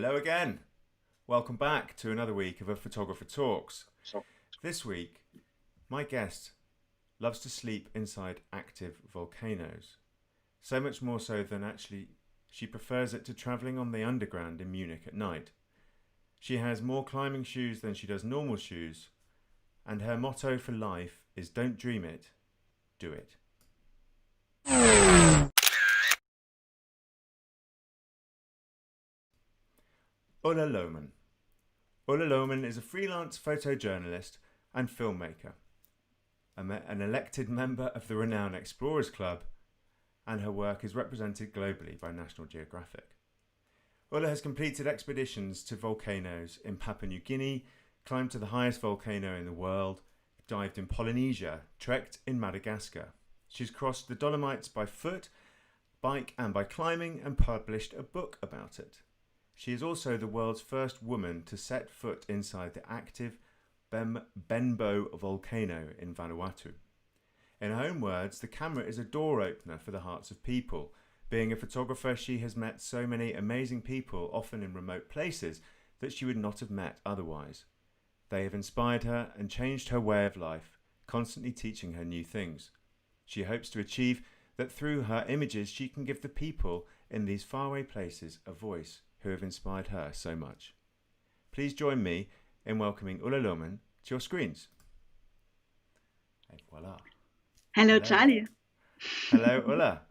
Hello again. Welcome back to another week of A Photographer Talks. This week, my guest loves to sleep inside active volcanoes. So much more so than actually she prefers it to travelling on the underground in Munich at night. She has more climbing shoes than she does normal shoes, and her motto for life is don't dream it, do it. Ulla Lohmann. Ulla Lohmann is a freelance photojournalist and filmmaker, an elected member of the Renown Explorers Club, and her work is represented globally by National Geographic. Ulla has completed expeditions to volcanoes in Papua New Guinea, climbed to the highest volcano in the world, dived in Polynesia, trekked in Madagascar. She's crossed the Dolomites by foot, bike and by climbing, and published a book about it. She is also the world's first woman to set foot inside the active Benbow volcano in Vanuatu. In her own words, the camera is a door opener for the hearts of people. Being a photographer, she has met so many amazing people, often in remote places, that she would not have met otherwise. They have inspired her and changed her way of life, constantly teaching her new things. She hopes to achieve that through her images she can give the people in these faraway places a voice who have inspired her so much. Please join me in welcoming Ulla Lohmann to your screens. And voila. Hello, Charlie. Hello, Ulla.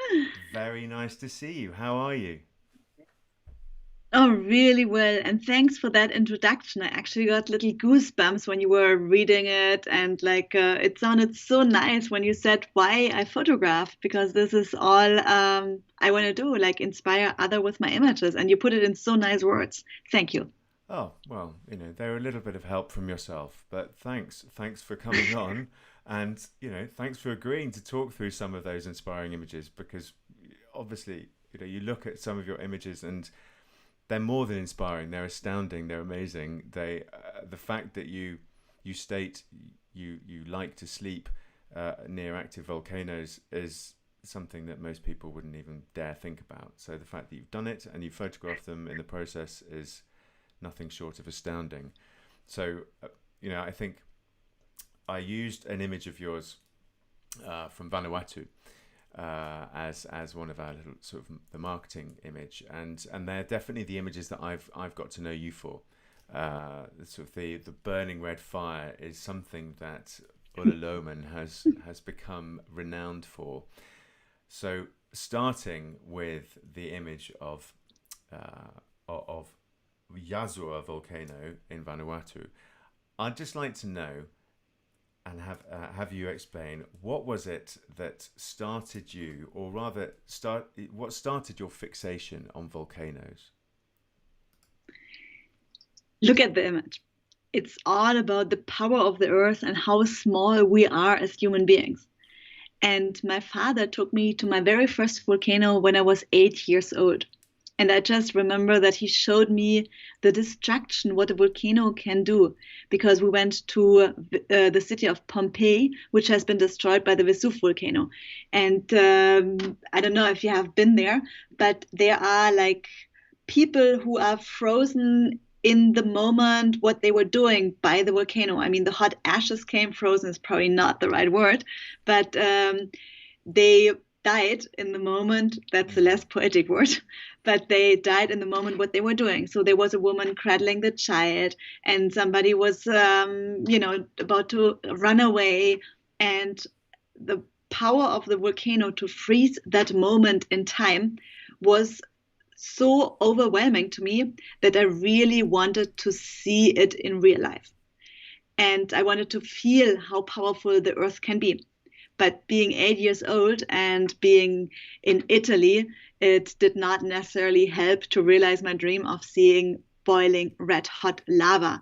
Very nice to see you. How are you? Oh, really well. And thanks for that introduction. I actually got little goosebumps when you were reading it. And it sounded so nice when you said why I photograph, because this is all I want to do, like inspire other with my images. And you put it in so nice words. Thank you. Oh, well, they're a little bit of help from yourself, but thanks for coming on. And, thanks for agreeing to talk through some of those inspiring images, because obviously, you look at some of your images and they're more than inspiring. They're astounding. They're amazing. The fact that you state you like to sleep near active volcanoes is something that most people wouldn't even dare think about. So the fact that you've done it and you photographed them in the process is nothing short of astounding. So, I think I used an image of yours from Vanuatu as one of our little sort of the marketing image, and they're definitely the images that I've got to know you for. Sort of the burning red fire is something that Ulla Lohmann has become renowned for. So starting with the image of Yazua volcano in Vanuatu, I'd just like to know and have you explain what was it that started you, or rather what started your fixation on volcanoes? Look at the image. It's all about the power of the earth and how small we are as human beings. And my father took me to my very first volcano when I was 8 years old. And I just remember that he showed me the destruction, what a volcano can do, because we went to the city of Pompeii, which has been destroyed by the Vesuv volcano. And I don't know if you have been there, but there are like people who are frozen in the moment what they were doing by the volcano. I mean, the hot ashes came, frozen is probably not the right word, but they died in the moment. That's a less poetic word, but they died in the moment what they were doing. So there was a woman cradling the child, and somebody was, about to run away, and the power of the volcano to freeze that moment in time was so overwhelming to me that I really wanted to see it in real life. And I wanted to feel how powerful the earth can be. But being 8 years old and being in Italy, it did not necessarily help to realize my dream of seeing boiling red hot lava.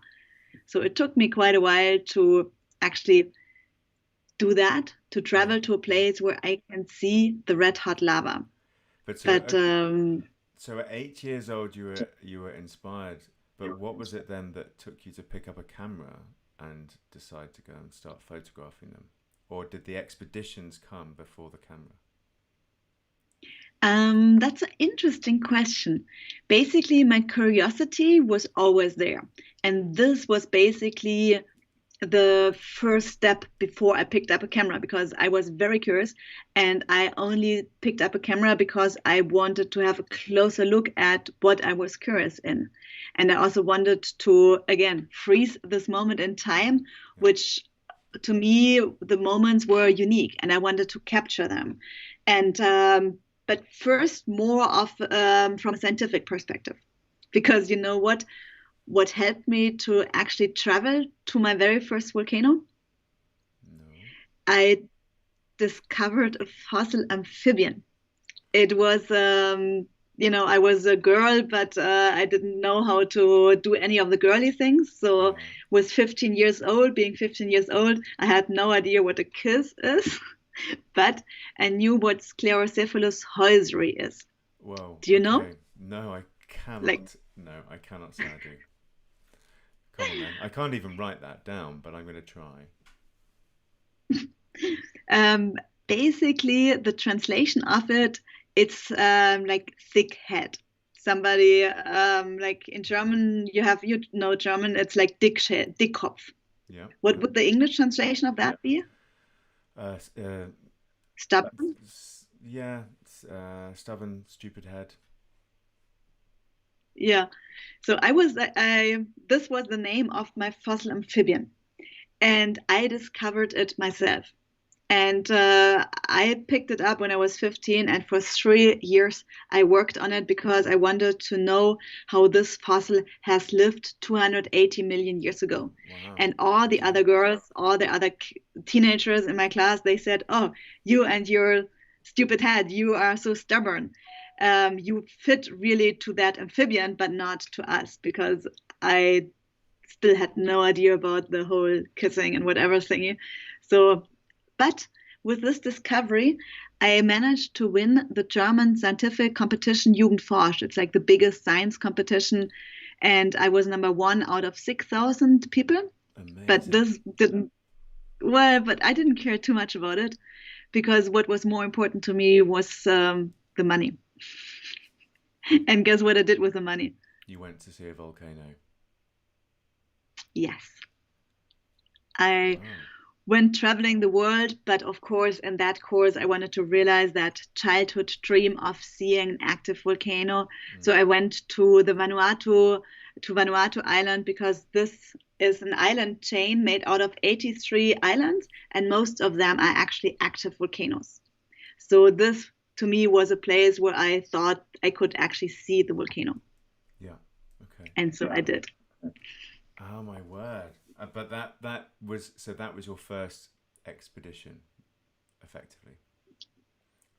So it took me quite a while to actually do that, to travel to a place where I can see the red hot lava. So at 8 years old, you were inspired. But what was it then that took you to pick up a camera and decide to go and start photographing them? Or did the expeditions come before the camera? That's an interesting question. Basically, my curiosity was always there. And this was basically the first step before I picked up a camera, because I was very curious and I only picked up a camera because I wanted to have a closer look at what I was curious in. And I also wanted to, again, freeze this moment in time, which to me, the moments were unique and I wanted to capture them. And but first, more of from a scientific perspective, because you know what helped me to actually travel to my very first volcano? No. I discovered a fossil amphibian. It was, I was a girl, but I didn't know how to do any of the girly things. So, Yeah. was 15 years old, being 15 years old, I had no idea what a kiss is, but I knew what Sclerocephalus hoyseri is. Whoa. Do you know? Okay. No, I Like, cannot. No, I cannot say I do. Come on then. I can't even write that down, but I'm going to try. Um, basically, the translation of it, it's like thick head. Somebody like in Okay. German, you know German, it's like Dickkopf. Yeah. What Yeah. would the English translation of that be? Uh, s- uh, Stubborn? yeah. Stubborn, stupid head. Yeah. So I this was the name of my fossil amphibian, and I discovered it myself. And I picked it up when I was 15, and for 3 years I worked on it because I wanted to know how this fossil has lived 280 million years ago. Wow. And all the Okay. other girls, all the other teenagers in my class, they said, "Oh, you and your stupid head, you are so stubborn. You fit really to that amphibian, but not to us," because I still had no idea about the whole kissing and whatever thingy. So but with this discovery, I managed to win the German scientific competition Jugendforsch. It's like the biggest science competition. And I was number one out of 6,000 people. But Amazing. this didn't, well, but I didn't care too much about it because what was more important to me was the money. And guess what I did with the money? You went to see a volcano. Yes, I Wow. went traveling the world, but of course, in that course, I wanted to realize that childhood dream of seeing an active volcano. Mm. So I went to Vanuatu Island, because this is an island chain made out of 83 islands, and most of them are actually active volcanoes. So this, to me, was a place where I thought I could actually see the volcano, Yeah. Okay. and so I did. Oh my word. But that was your first expedition, effectively,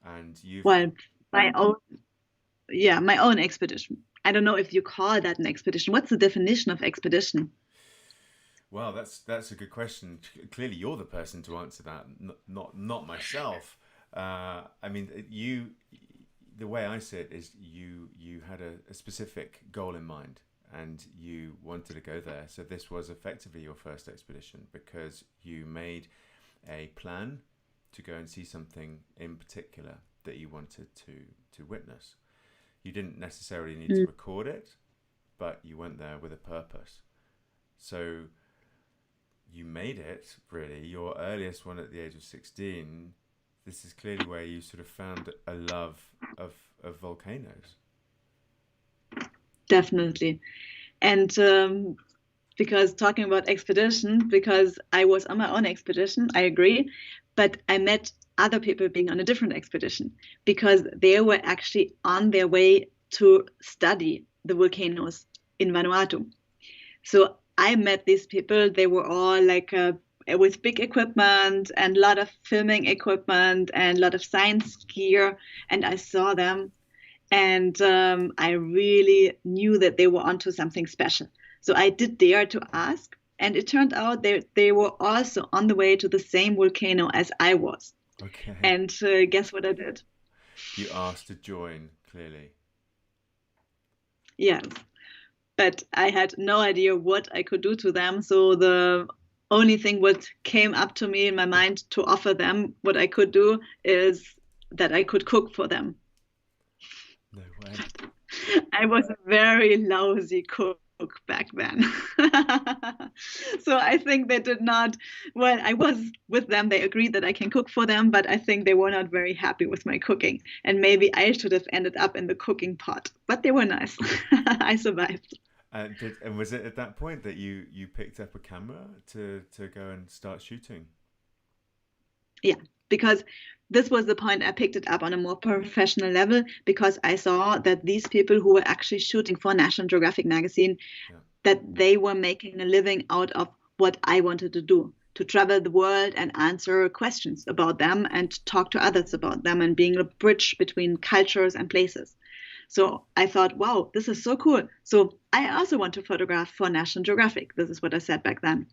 and you've Well, my own, yeah, my own expedition. I don't know if you call that an expedition. What's the definition of expedition? well, that's a good question. Clearly, you're the person to answer that, not myself. I mean, the way I see it is you had a specific goal in mind and you wanted to go there. So this was effectively your first expedition because you made a plan to go and see something in particular that you wanted to witness. You didn't necessarily need to Mm. record it, but you went there with a purpose. So you made it, really, your earliest one at the age of 16. This is clearly where you sort of found a love of volcanoes. Definitely. And because talking about expedition, because I was on my own expedition, I agree, but I met other people being on a different expedition because they were actually on their way to study the volcanoes in Vanuatu. So I met these people. They were all like with big equipment and a lot of filming equipment and a lot of science gear. And I saw them, and I really knew that they were onto something special. So I did dare to ask, and it turned out they were also on the way to the same volcano as I was. Okay. And guess what I did? You asked to join, clearly. Yes, but I had no idea what I could do to them. So the only thing what came up to me in my mind to offer them what I could do is that I could cook for them. No way. I was a very lousy cook back then. So I think they did not, well, I was with them. They agreed that I can cook for them, but I think they were not very happy with my cooking. And maybe I should have ended up in the cooking pot, but they were nice. I survived. And was it at that point that you picked up a camera to go and start shooting? Yeah, because this was the point I picked it up on a more professional level because I saw that these people who were actually shooting for National Geographic magazine, Yeah. that they were making a living out of what I wanted to do, to travel the world and answer questions about them and talk to others about them and being a bridge between cultures and places. So I thought, wow, this is so cool. So I also want to photograph for National Geographic. This is what I said back then.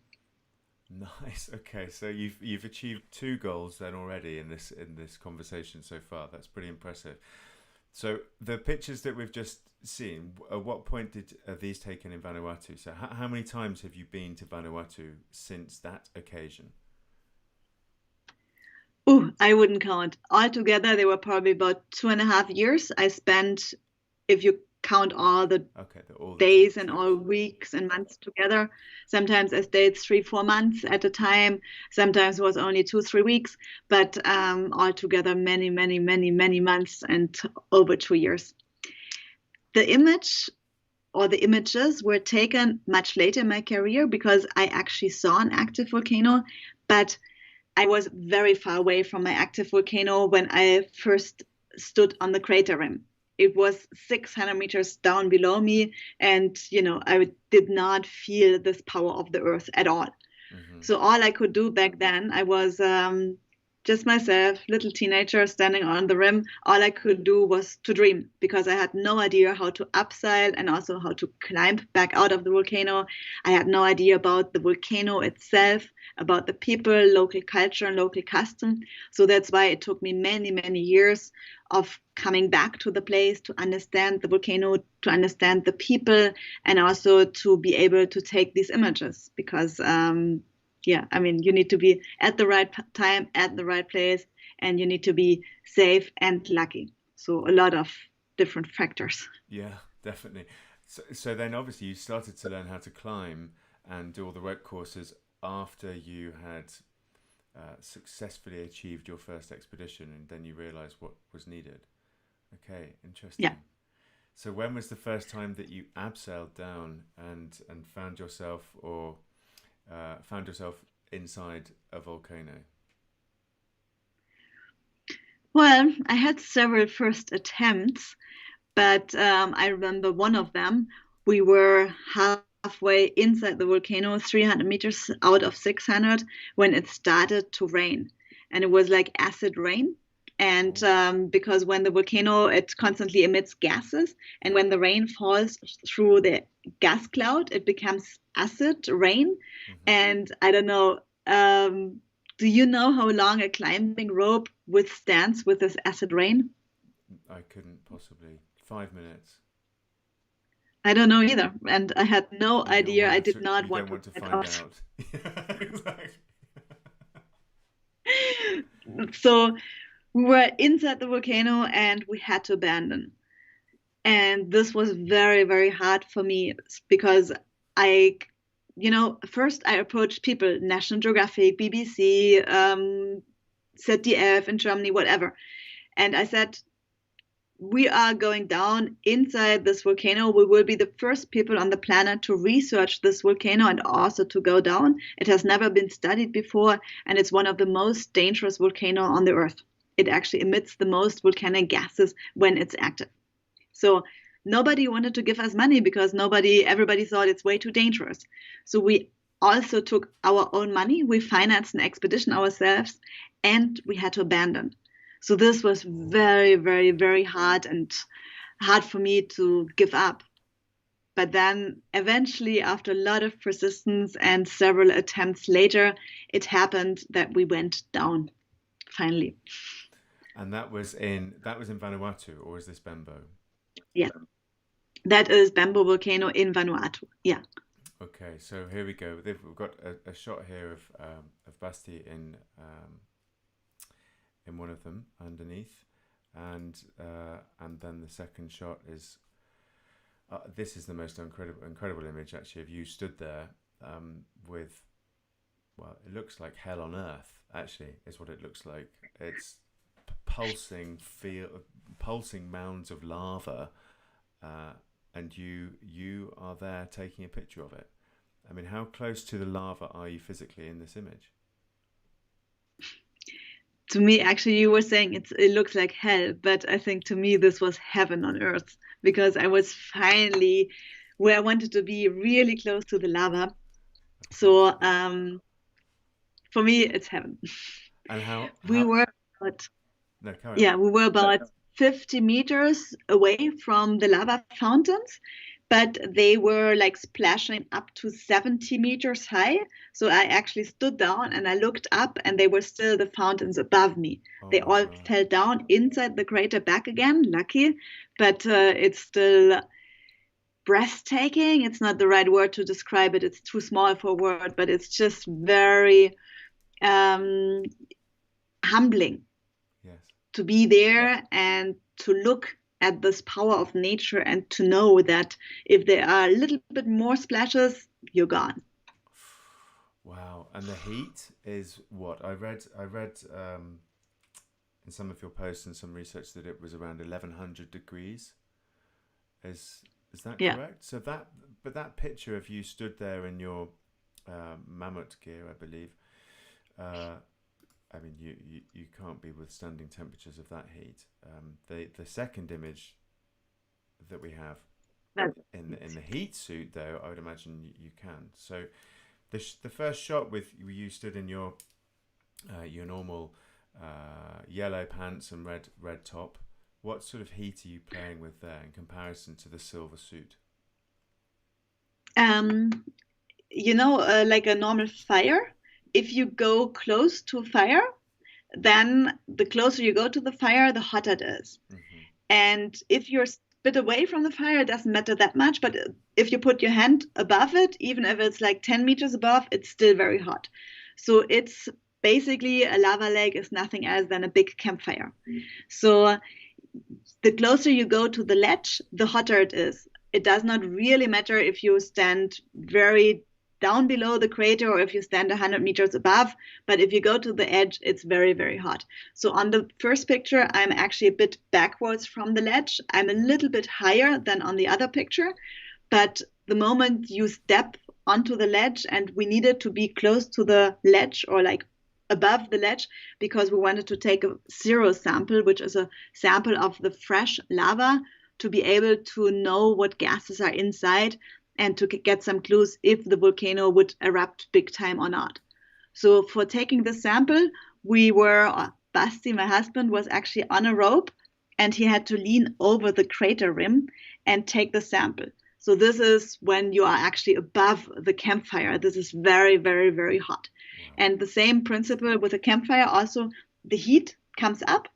Nice. Okay, so you've achieved two goals then already in this conversation so far. That's pretty impressive. So the pictures that we've just seen, at what point are these taken in Vanuatu? So how many times have you been to Vanuatu since that occasion? Oh, I wouldn't count. Altogether, they were probably about 2.5 years I spent, if you count all the Okay, all the days and all trips. weeks and months together. Sometimes I stayed 3, 4 months at a time. Sometimes it was only 2, 3 weeks, but altogether many, many, many, many months and over 2 years. The image or the images were taken much later in my career because I actually saw an active volcano, but I was very far away from my active volcano when I first stood on the crater rim. It was 600 meters down below me, and I did not feel this power of the earth at all. Hmm. So all I could do back then, I was just myself, little teenager standing on the rim. All I could do was to dream because I had no idea how to upside and also how to climb back out of the volcano. I had no idea about the volcano itself, about the people, local culture, and local custom. So that's why it took me many, many years of coming back to the place to understand the volcano, to understand the people, and also to be able to take these images because yeah, I mean, you need to be at the right time, at the right place, and you need to be safe and lucky. So a lot of different factors. Yeah, definitely. So then obviously you started to learn how to climb and do all the rope courses after you had successfully achieved your first expedition, and then you realized what was needed. Okay, Yeah. interesting. So when was the first time that you abseiled down and found yourself inside a volcano? Well, I had several first attempts, but I remember one of them. We were halfway inside the volcano, 300 meters out of 600, when it started to rain. And it was like acid rain. And Oh, because when the volcano, it constantly emits gases, and yeah. when the rain falls through the gas cloud, it becomes acid rain. Hmm. And I don't know, do you know how long a climbing rope withstands with this acid rain? I couldn't possibly. 5 minutes. I don't know either, and I had no You don't idea. I want did to. not You want don't to want to find find out. out. Yeah, exactly. So we were inside the volcano and we had to abandon. And this was very, very hard for me because I, first I approached people, National Geographic, BBC, ZDF in Germany, whatever. And I said, we are going down inside this volcano. We will be the first people on the planet to research this volcano and also to go down. It has never been studied before, and it's one of the most dangerous volcanoes on the earth. It actually emits the most volcanic gases when it's active. So nobody wanted to give us money because everybody thought it's way too dangerous. So we also took our own money. We financed an expedition ourselves, and we had to abandon. So this was Oh, very, very, okay. very hard and hard for me to give up. But then eventually, after a lot of persistence and several attempts later, it happened that we went down finally. And that was in Vanuatu, or is this Benbow? Yeah, that is Benbow volcano in Vanuatu. Yeah. Okay, so here we go. We've got a shot here of Basti in one of them underneath. and then the second shot is this is the most incredible image actually of you stood there with, well, it looks like hell on earth actually is what it looks like. It's pulsing mounds of lava, and you are there taking a picture of it. I mean, how close to the lava are you physically in this image? To me, actually, you were saying it looks like hell, but I think to me this was heaven on earth, because I was finally where I wanted to be, really close to the lava. So for me, it's heaven. And how we were about, no, carry on. yeah, we were about 50 meters away from the lava fountains, but they were like splashing up to 70 meters high. So I actually stood down and I looked up, and they were still the fountains above me. They all fell down inside the crater back again, lucky, but it's still breathtaking. It's not the right word to describe it. It's too small for a word, but it's just very humbling. Yes. To be there and to look at this power of nature, and to know that if there are a little bit more splashes, you're gone. Wow. And the heat is what? I read in some of your posts and some research that it was around 1100 degrees. Is that correct? So that picture of you stood there in your mammoth gear, I believe, I mean, you can't be withstanding temperatures of that heat. The second image that we have in the heat suit, though, I would imagine you can. So the first shot with you stood in your normal yellow pants and red top. What sort of heat are you playing with there in comparison to the silver suit? Like a normal fire. If you go close to a fire, then the closer you go to the fire, the hotter it is. Mm-hmm. And if you're a bit away from the fire, it doesn't matter that much. But if you put your hand above it, even if it's like 10 meters above, it's still very hot. So it's basically, a lava lake is nothing else than a big campfire. Mm-hmm. So the closer you go to the ledge, the hotter it is. It does not really matter if you stand very down below the crater or if you stand 100 meters above, but if you go to the edge, it's very, very hot. So on the first picture, I'm actually a bit backwards from the ledge. I'm a little bit higher than on the other picture, but the moment you step onto the ledge, and we needed to be close to the ledge or like above the ledge, because we wanted to take a zero sample, which is a sample of the fresh lava, to be able to know what gases are inside and to get some clues if the volcano would erupt big time or not. So for taking the sample, Basti, my husband, was actually on a rope, and he had to lean over the crater rim and take the sample. So this is when you are actually above the campfire. This is very, very, very hot. Wow. And the same principle with a campfire, also the heat comes up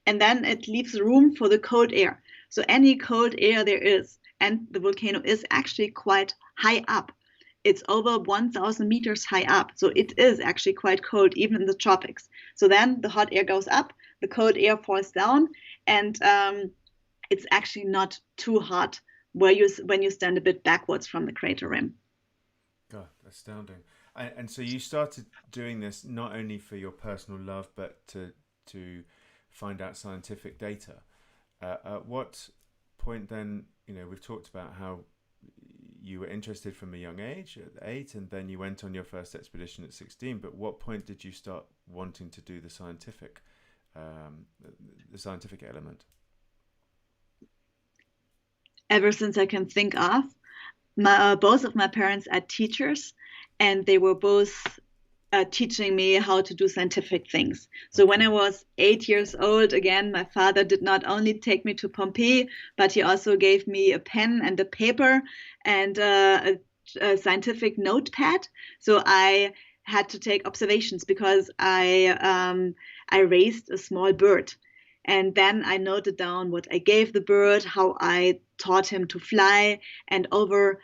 and then it leaves room for the cold air. So any cold air there is, and the volcano is actually quite high up. It's over 1,000 meters high up. So it is actually quite cold, even in the tropics. So then the hot air goes up, the cold air falls down, and it's actually not too hot when you stand a bit backwards from the crater rim. God, astounding. And so you started doing this not only for your personal love, but to find out scientific data. At what point then, we've talked about how you were interested from a young age at 8, and then you went on your first expedition at 16. But what point did you start wanting to do the scientific element? Ever since I can think of, both of my parents are teachers, and they were both teaching me how to do scientific things. So when I was 8 years old, again, my father did not only take me to Pompeii, but he also gave me a pen and a paper and a scientific notepad. So I had to take observations because I raised a small bird. And then I noted down what I gave the bird, how I taught him to fly. And over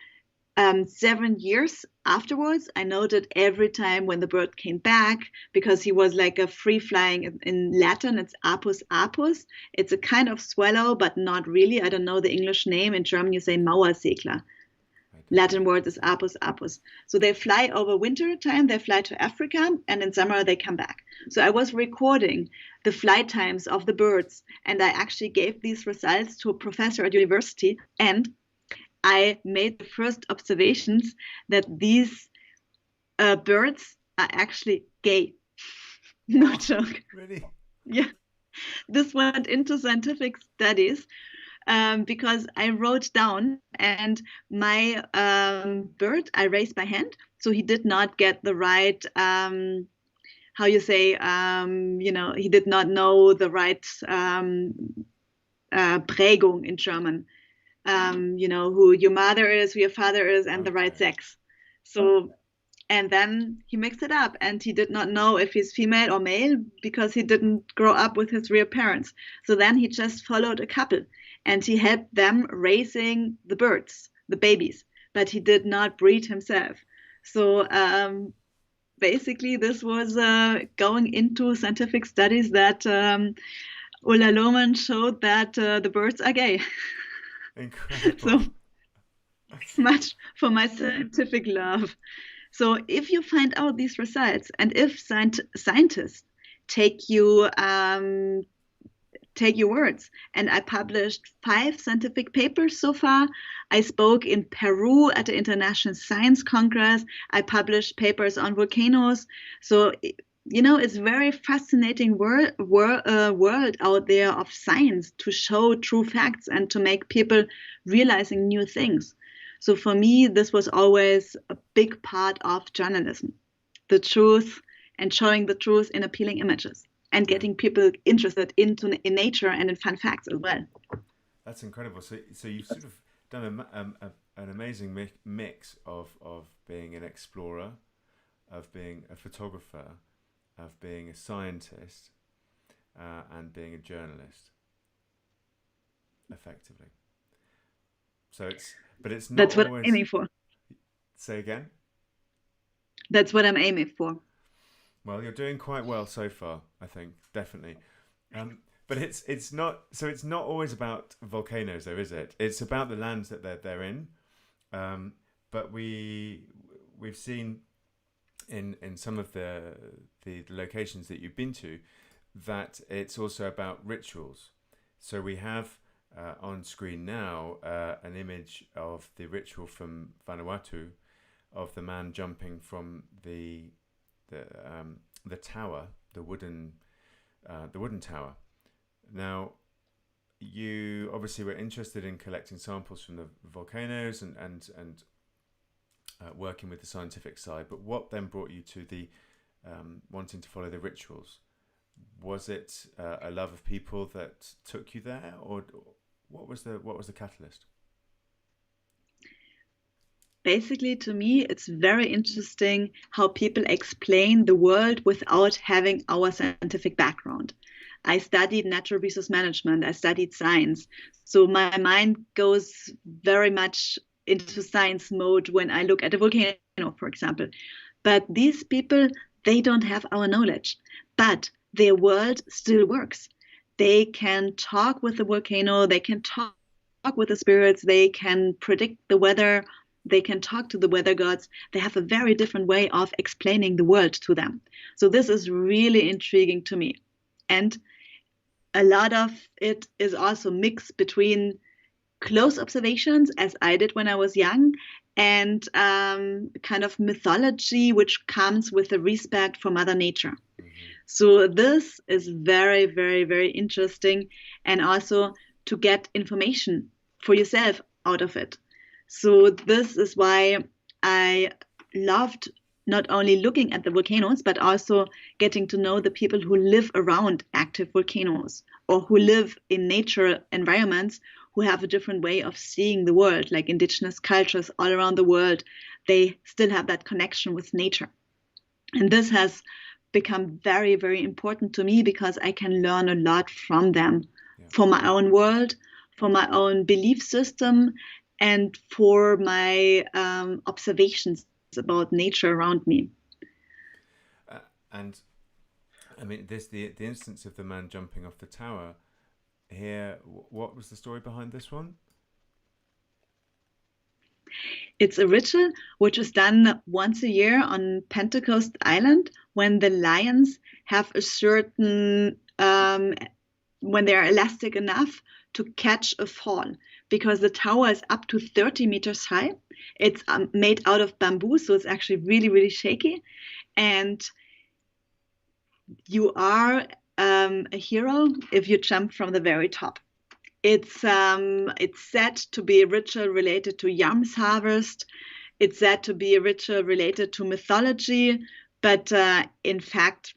7 years, afterwards, I noted every time when the bird came back, because he was like a free flying. In Latin, it's apus apus. It's a kind of swallow, but not really. I don't know the English name. In German, you say Mauersegler. Latin word is apus apus. So they fly over winter time, they fly to Africa, and in summer they come back. So I was recording the flight times of the birds, and I actually gave these results to a professor at university, and I made the first observations that these birds are actually gay. No joke. Really? Yeah. This went into scientific studies. Because I wrote down, and my bird I raised by hand, so he did not get the right, how you say, he did not know the right Prägung in German, who your mother is, who your father is, and the right sex. So, and then he mixed it up, and he did not know if he's female or male because he didn't grow up with his real parents. So then he just followed a couple. And he helped them raising the birds, the babies, but he did not breed himself. So basically, this was going into scientific studies that Ulla Lohmann showed that the birds are gay. Incredible. So much for my scientific love. So if you find out these results, and if scientists take your words, and I published 5 scientific papers so far. I spoke in Peru at the International Science Congress. I published papers on volcanoes. So, it's very fascinating world out there of science to show true facts and to make people realizing new things. So for me, this was always a big part of journalism, the truth and showing the truth in appealing images. And getting people interested in nature and in fun facts as well. That's incredible. So you've sort of done an amazing mix of being an explorer, of being a photographer, of being a scientist, and being a journalist, effectively. So it's not. That's what always... I'm aiming for. Say again? That's what I'm aiming for. Well, you're doing quite well so far, I think, definitely. But it's not always about volcanoes, though, is it? It's about the lands that they're in. But we've seen in some of the locations that you've been to that it's also about rituals. So we have on screen now an image of the ritual from Vanuatu of the man jumping from the tower, the wooden tower. Now, you obviously were interested in collecting samples from the volcanoes and working with the scientific side. But what then brought you to the wanting to follow the rituals? Was it a love of people that took you there, or what was the catalyst? Basically, to me, it's very interesting how people explain the world without having our scientific background. I studied natural resource management. I studied science. So my mind goes very much into science mode when I look at a volcano, for example. But these people, they don't have our knowledge. But their world still works. They can talk with the volcano. They can talk with the spirits. They can predict the weather. They can talk to the weather gods. They have a very different way of explaining the world to them. So this is really intriguing to me. And a lot of it is also mixed between close observations, as I did when I was young, and kind of mythology, which comes with the respect for Mother Nature. So this is very, very, very interesting, and also to get information for yourself out of it. So this is why I loved not only looking at the volcanoes, but also getting to know the people who live around active volcanoes or who live in natural environments, who have a different way of seeing the world, like indigenous cultures all around the world. They still have that connection with nature. And this has become very, very important to me because I can learn a lot from them, for my own world, for my own belief system, and for my observations about nature around me. And I mean, the instance of the man jumping off the tower here. What was the story behind this one? It's a ritual which is done once a year on Pentecost Island when the lions have a certain when they are elastic enough to catch a fall, because the tower is up to 30 meters high. It's made out of bamboo, so it's actually really, really shaky. And you are a hero if you jump from the very top. It's said to be a ritual related to yams harvest. It's said to be a ritual related to mythology, but in fact,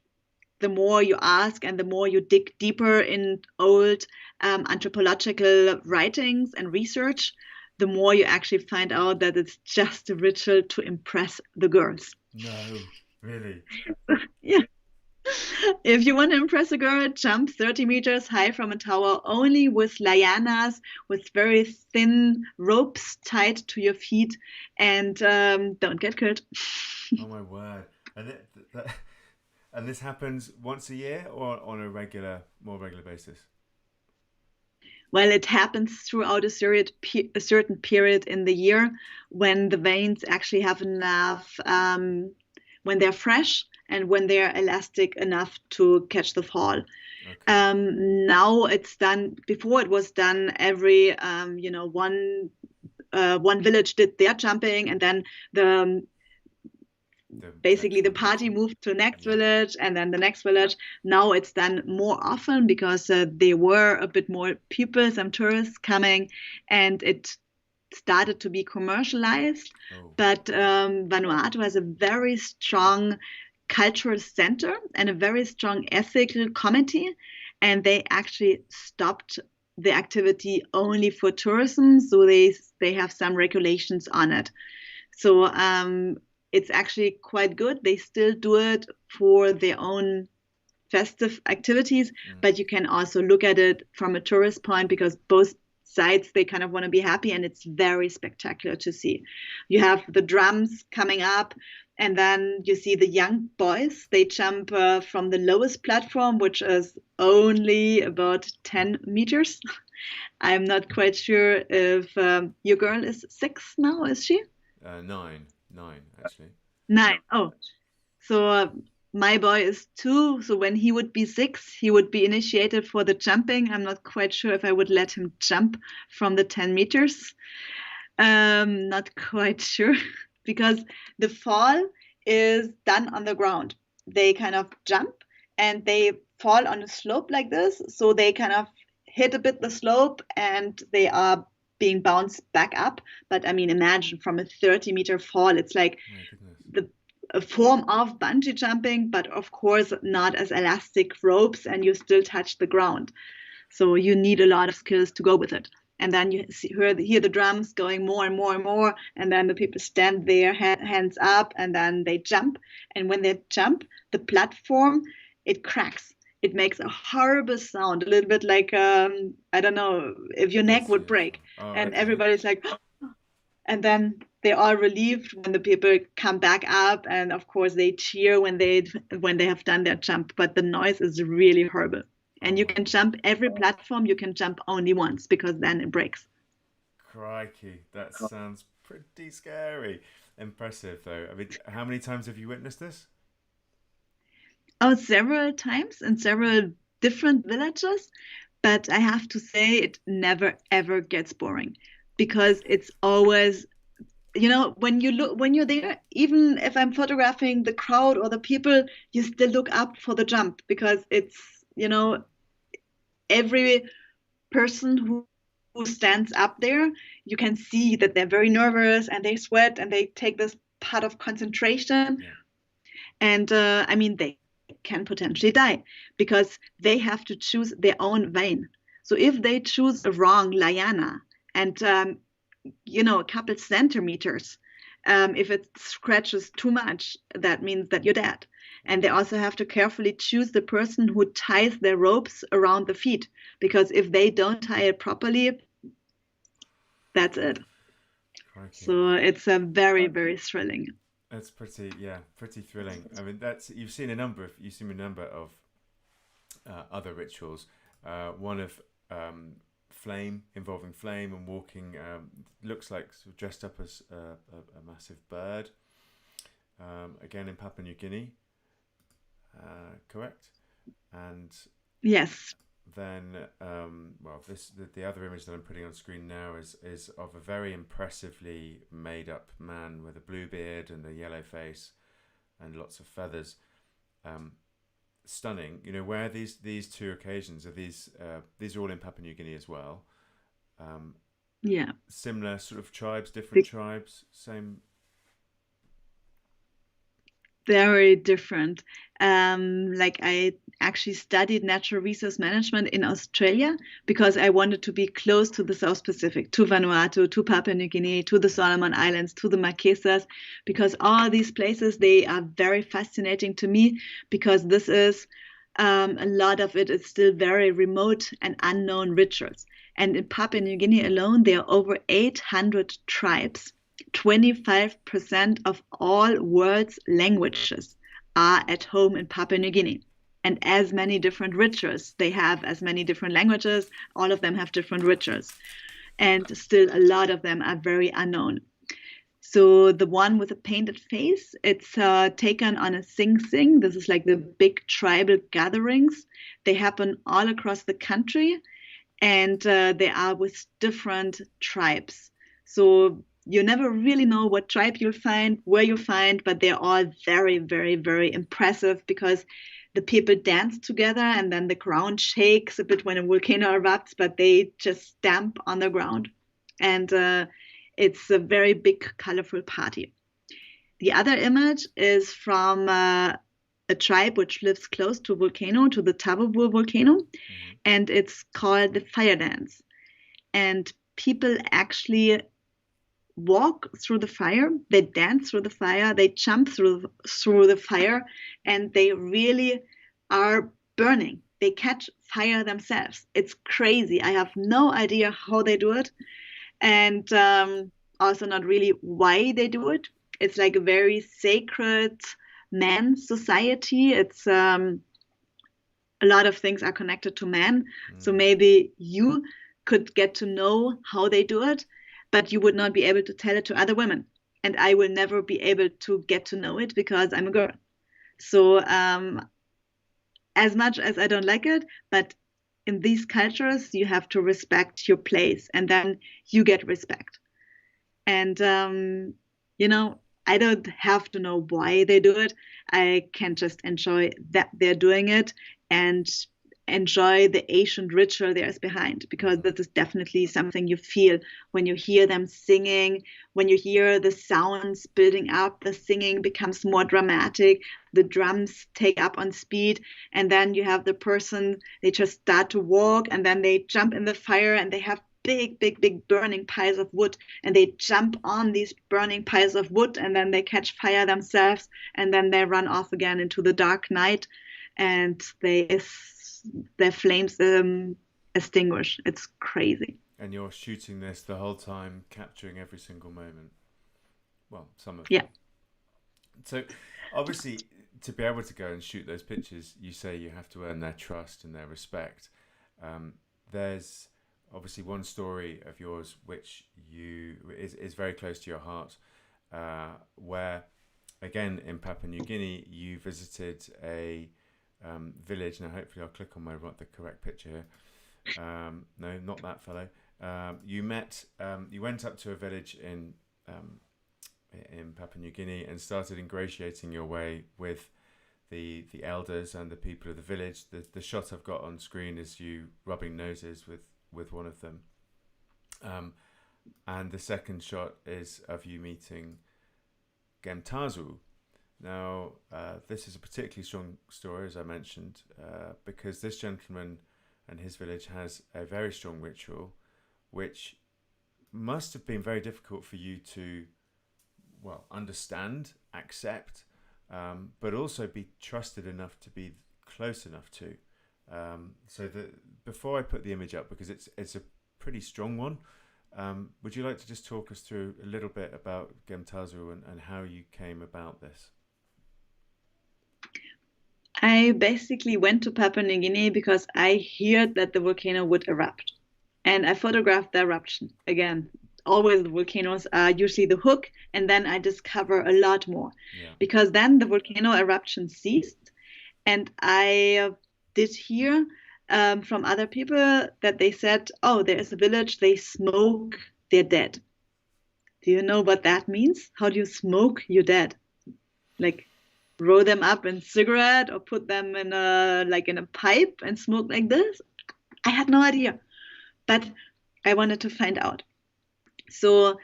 the more you ask and the more you dig deeper in old anthropological writings and research, the more you actually find out that it's just a ritual to impress the girls. No, really? Yeah. If you want to impress a girl, jump 30 meters high from a tower only with lianas, with very thin ropes tied to your feet, and don't get killed. Oh my word. And this happens once a year or on a more regular basis? Well, it happens throughout a certain period in the year when the veins actually have enough, when they're fresh and when they're elastic enough to catch the fall. Okay. Now it's done. Before it was done every, one village did their jumping, and then the party moved to the next village, and then the next village. Now it's done more often because there were a bit more people, some tourists coming, and it started to be commercialized. Oh. But Vanuatu has a very strong cultural center and a very strong ethical committee, and they actually stopped the activity only for tourism, so they have some regulations on it. So it's actually quite good. They still do it for their own festive activities, but you can also look at it from a tourist point, because both sides, they kind of want to be happy, and it's very spectacular to see. You have the drums coming up, and then you see the young boys. They jump from the lowest platform, which is only about 10 meters. I'm not quite sure if your girl is 6 now, is she? 9, actually. 9. Oh, so my boy is 2. So when he would be 6, he would be initiated for the jumping. I'm not quite sure if I would let him jump from the 10 meters. Not quite sure, because the fall is done on the ground. They kind of jump and they fall on a slope like this. So they kind of hit a bit the slope and they are being bounced back up. But I mean, imagine from a 30-meter fall, it's like a form of bungee jumping, but of course not as elastic ropes, and you still touch the ground. So you need a lot of skills to go with it. And then you hear the drums going more and more and more, and then the people stand there, hands up, and then they jump. And when they jump, the platform, it cracks. It makes a horrible sound, a little bit like, I don't know, if your neck would break. And everybody's like, and then they are relieved when the people come back up, and of course they cheer when they have done their jump. But the noise is really horrible. And you can jump every platform. You can jump only once, because then it breaks. Crikey, that sounds pretty scary. Impressive, though. I mean, how many times have you witnessed this? Oh, several times in several different villages. But I have to say, it never, ever gets boring, because it's always, when you're there, even if I'm photographing the crowd or the people, you still look up for the jump, because it's, every person who stands up there, you can see that they're very nervous and they sweat and they take this part of concentration. Yeah. And I mean, they can potentially die, because they have to choose their own vein. So if they choose a wrong liana and, a couple centimeters, if it scratches too much, that means that you're dead. And they also have to carefully choose the person who ties their ropes around the feet, because if they don't tie it properly, that's it. Okay. So it's a very, very thrilling. That's pretty thrilling. I mean, you've seen a number of other rituals. One of involving flame and walking, looks like sort of dressed up as a massive bird. Again in Papua New Guinea, correct? And Yes. then, the other image that I'm putting on screen now is of a very impressively made up man with a blue beard and a yellow face and lots of feathers. Um, Stunning. You know, where these two occasions are these are all in Papua New Guinea as well. Um, Yeah. Similar sort of tribes, different The tribes, same. Very different. Like I actually studied natural resource management in Australia because I wanted to be close to the South Pacific, to Vanuatu, to Papua New Guinea, to the Solomon Islands, to the Marquesas, because all these places, they are very fascinating to me because this is a lot of it is still very remote and unknown rituals. And in Papua New Guinea alone, there are over 800 tribes. 25% of all world's languages are at home in Papua New Guinea. And as many different rituals, they have as many different languages, all of them have different rituals. And still, a lot of them are very unknown. So the one with a painted face, it's taken on a Sing Sing. This is like the big tribal gatherings. They happen all across the country, and they are with different tribes. So you never really know what tribe you'll find, where you'll find, but they're all very, very, very impressive because the people dance together and then the ground shakes a bit when a volcano erupts, but they just stamp on the ground. And it's a very big, colorful party. The other image is from a tribe which lives close to a volcano, to the Tababur volcano, Mhm. and it's called the fire dance. And people actually walk through the fire, they dance through the fire, they jump through the fire, and they really are burning. They catch fire themselves. It's crazy. I have no idea how they do it, and also not really why they do it. It's like a very sacred man society. It's a lot of things are connected to man. So Mm. maybe you could get to know how they do it, but you would not be able to tell it to other women. And I will never be able to get to know it because I'm a girl. So as much as I don't like it, but in these cultures, you have to respect your place and then you get respect. And, you know, I don't have to know why they do it. I can just enjoy that they're doing it and enjoy the ancient ritual there is behind, because Mhm. this is definitely something you feel when you hear them singing, when you hear the sounds building up, the singing becomes more dramatic, the drums take up on speed, and then you have the person, they just start to walk and then they jump in the fire and they have big, big, big burning piles of wood, and they jump on these burning piles of wood and then they catch fire themselves, and then they run off again into the dark night, and their flames extinguish. It's crazy. And you're shooting this the whole time, capturing every single moment. Well, some of Yeah. them. So, obviously, to be able to go and shoot those pictures, you say you have to earn their trust and their respect. Um, there's obviously one story of yours which is very close to your heart, where again in Papua New Guinea you visited a village. Now, hopefully, I'll click on the correct picture here. No, not that fellow. You went up to a village um, in Papua New Guinea and started ingratiating your way with the elders and the people of the village. The shot I've got on screen is you rubbing noses with one of them, um, and the second shot is of you meeting Gemtazu. Now, this is a particularly strong story, as I mentioned, because this gentleman and his village has a very strong ritual, which must have been very difficult for you to, well, understand, accept, but also be trusted enough to be close enough to. So that before I put the image up, because it's a pretty strong one, Would you like to just talk us through a little bit about Gemtazu and how you came about this? I basically went to Papua New Guinea because I heard that the volcano would erupt. And I photographed the eruption. Again, always the volcanoes are usually the hook, and then I discover a lot more. Yeah. Because then the volcano eruption ceased, and I did hear from other people that they said, oh, there is a village, they smoke their dead. Do you know what that means? How do you smoke your dead? Like roll them up in cigarette or put them in a pipe and smoke like this? I had no idea, but I wanted to find out. So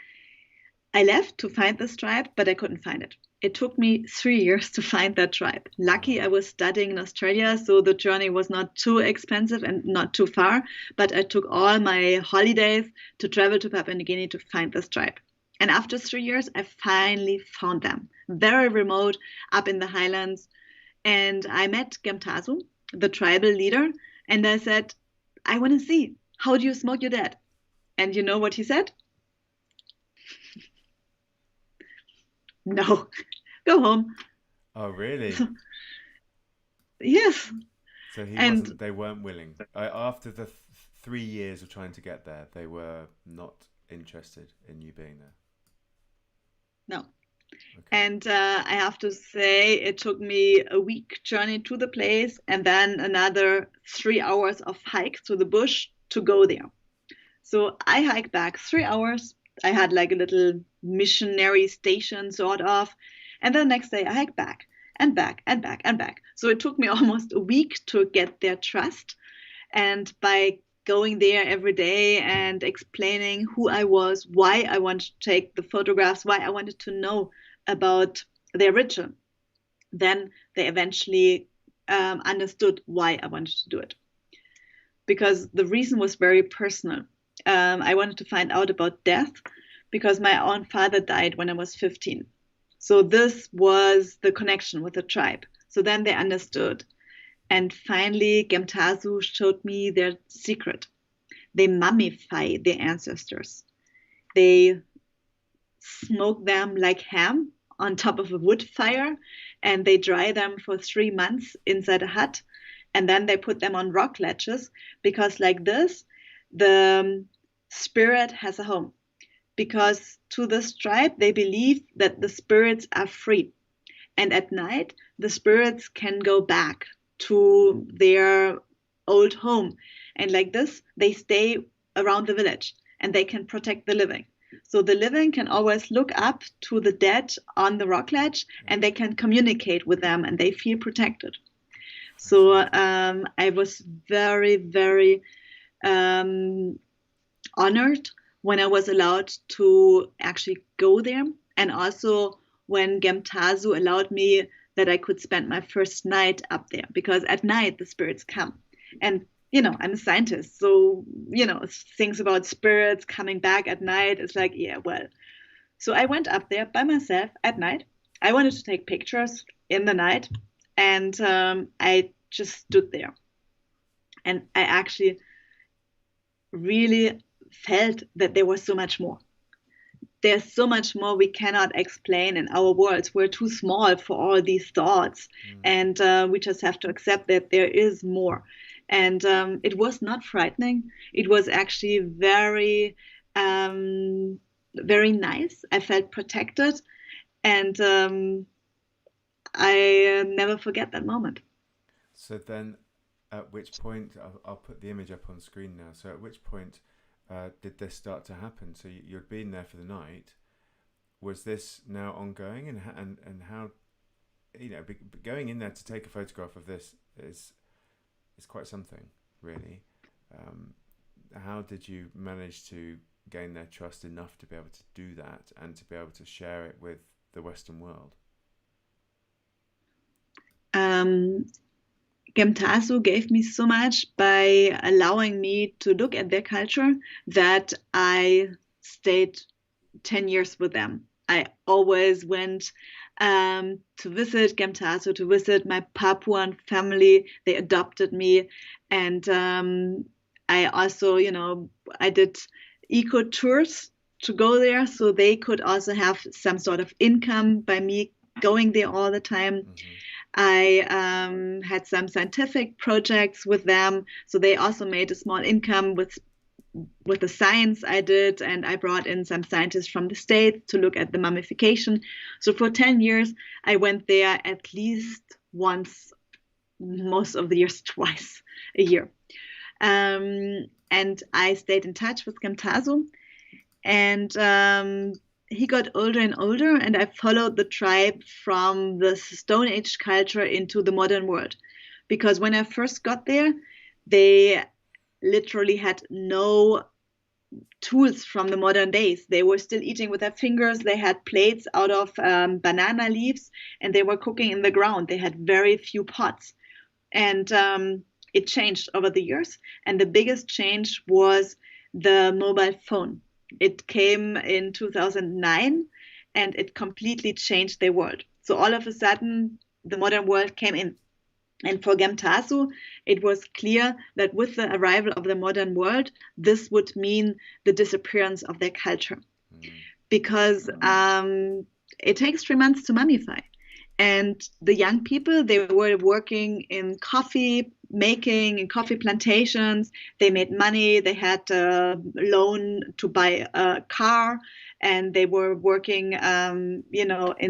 I left to find this tribe, but I couldn't find it. It took me 3 years to find that tribe. Lucky I was studying in Australia, so the journey was not too expensive and not too far, but I took all my holidays to travel to Papua New Guinea to find this tribe. And after 3 years, I finally found them. Very remote, up in the highlands. And I met Gemtazu, the tribal leader, and I said, I want to see, how do you smoke your dead? And you know what he said? No, go home. Oh, really? Yes. So they weren't willing. After the 3 years of trying to get there, they were not interested in you being there. No. Okay. And I have to say, it took me a week journey to the place and then another 3 hours of hike through the bush to go there. So I hiked back 3 hours. I had like a little missionary station sort of. And then the next day I hiked back and back and back and back. So it took me almost a week to get their trust. And by going there every day and explaining who I was, why I wanted to take the photographs, why I wanted to know about their ritual, then they eventually understood why I wanted to do it. Because the reason was very personal. I wanted to find out about death because my own father died when I was 15. So this was the connection with the tribe. So then they understood. And finally, Gemtazu showed me their secret. They mummify their ancestors. They smoke them like ham on top of a wood fire, and they dry them for 3 months inside a hut. And then they put them on rock ledges because like this, the spirit has a home. Because to this tribe, they believe that the spirits are free. And at night, the spirits can go back to their old home. And like this, they stay around the village and they can protect the living. So the living can always look up to the dead on the rock ledge and they can communicate with them and they feel protected. So I was very, very honored when I was allowed to actually go there. And also when Gemtazu allowed me that I could spend my first night up there, because at night the spirits come. And, you know, I'm a scientist. So, you know, things about spirits coming back at night is like, yeah, well. So I went up there by myself at night. I wanted to take pictures in the night. And I just stood there. And I actually really felt that there was so much more. There's so much more we cannot explain in our worlds. We're too small for all these thoughts. And we just have to accept that there is more. And it was not frightening. It was actually very, very nice. I felt protected. And I never forget that moment. So then at which point, I'll put the image up on screen now. So at which point did this start to happen? So you'd been there for the night. Was this now ongoing? And how, you know, going in there to take a photograph of this is quite something, really. How did you manage to gain their trust enough to be able to do that and to be able to share it with the Western world? Gemtazu gave me so much by allowing me to look at their culture that I stayed 10 years with them. I always went to visit Gemtazu, to visit my Papuan family. They adopted me. And I also, you know, I did eco tours to go there, so they could also have some sort of income by me going there all the time. I had some scientific projects with them, so they also made a small income with the science I did, and I brought in some scientists from the States to look at the mummification. So for 10 years, I went there at least once, most of the years twice a year. And I stayed in touch with Gemtasu, and he got older and older, and I followed the tribe from the Stone Age culture into the modern world. Because when I first got there, they literally had no tools from the modern days. They were still eating with their fingers. They had plates out of banana leaves, and they were cooking in the ground. They had very few pots. And it changed over the years. And the biggest change was the mobile phone. It came in 2009, and it completely changed their world. So all of a sudden, the modern world came in. And for Gemtasu, it was clear that with the arrival of the modern world, this would mean the disappearance of their culture. Because it takes 3 months to mummify. And the young people, they were working in coffee making, in coffee plantations. They made money. They had a loan to buy a car. And they were working, in